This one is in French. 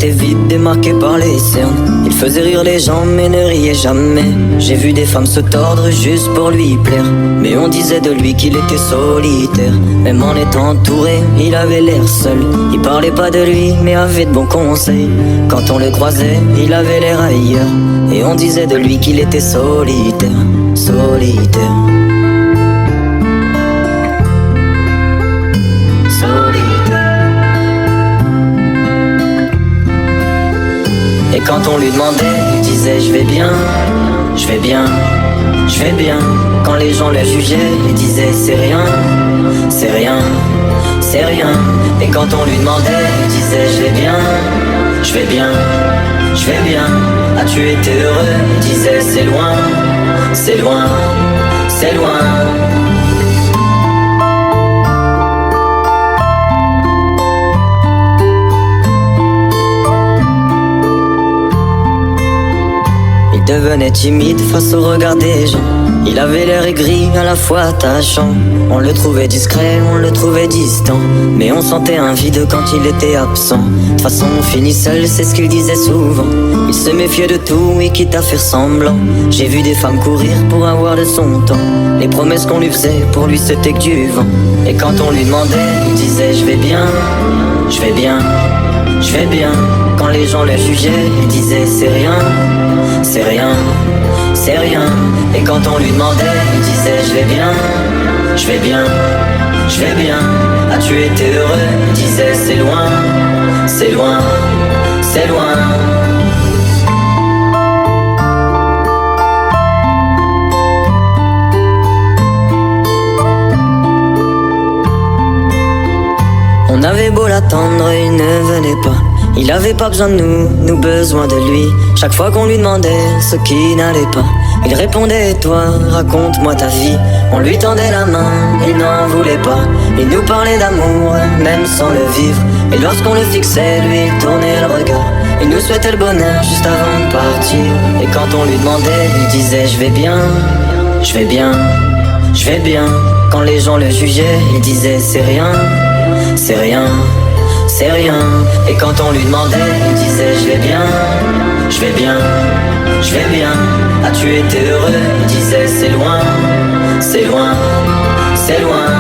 était vide, démarqué par les cernes. Il faisait rire les gens mais ne riait jamais. J'ai vu des femmes se tordre juste pour lui plaire, mais on disait de lui qu'il était solitaire. Même en étant entouré, il avait l'air seul. Il parlait pas de lui mais avait de bons conseils. Quand on le croisait, il avait l'air ailleurs, et on disait de lui qu'il était solitaire, solitaire. Et quand on lui demandait, il disait je vais bien, je vais bien, je vais bien. Quand les gens le jugeaient, il disait c'est rien, c'est rien, c'est rien. Et quand on lui demandait, il disait je vais bien, je vais bien, je vais bien. As-tu été heureux? Il disait c'est loin, c'est loin, c'est loin. Il devenait timide face au regard des gens. Il avait l'air aigri, à la fois attachant. On le trouvait discret, on le trouvait distant, mais on sentait un vide quand il était absent. De toute façon on finit seul, c'est ce qu'il disait souvent. Il se méfiait de tout et quitte à faire semblant. J'ai vu des femmes courir pour avoir de son temps. Les promesses qu'on lui faisait, pour lui c'était que du vent. Et quand on lui demandait, il disait je vais bien, je vais bien, je vais bien. Quand les gens le jugeaient, il disait c'est rien, c'est rien, c'est rien. Et quand on lui demandait, il disait je vais bien, je vais bien, je vais bien. As-tu été heureux? Il disait c'est loin, c'est loin, c'est loin. On avait beau l'attendre, il ne venait pas. Il avait pas besoin de nous besoin de lui. Chaque fois qu'on lui demandait ce qui n'allait pas, il répondait toi, raconte-moi ta vie. On lui tendait la main, il n'en voulait pas. Il nous parlait d'amour, même sans le vivre. Et lorsqu'on le fixait, lui il tournait le regard. Il nous souhaitait le bonheur juste avant de partir. Et quand on lui demandait, il disait je vais bien, je vais bien, je vais bien. Quand les gens le jugeaient, il disait c'est rien, c'est rien, c'est rien. Et quand on lui demandait, il disait je vais bien, je vais bien, je vais bien. As-tu été heureux? Il disait c'est loin, c'est loin, c'est loin.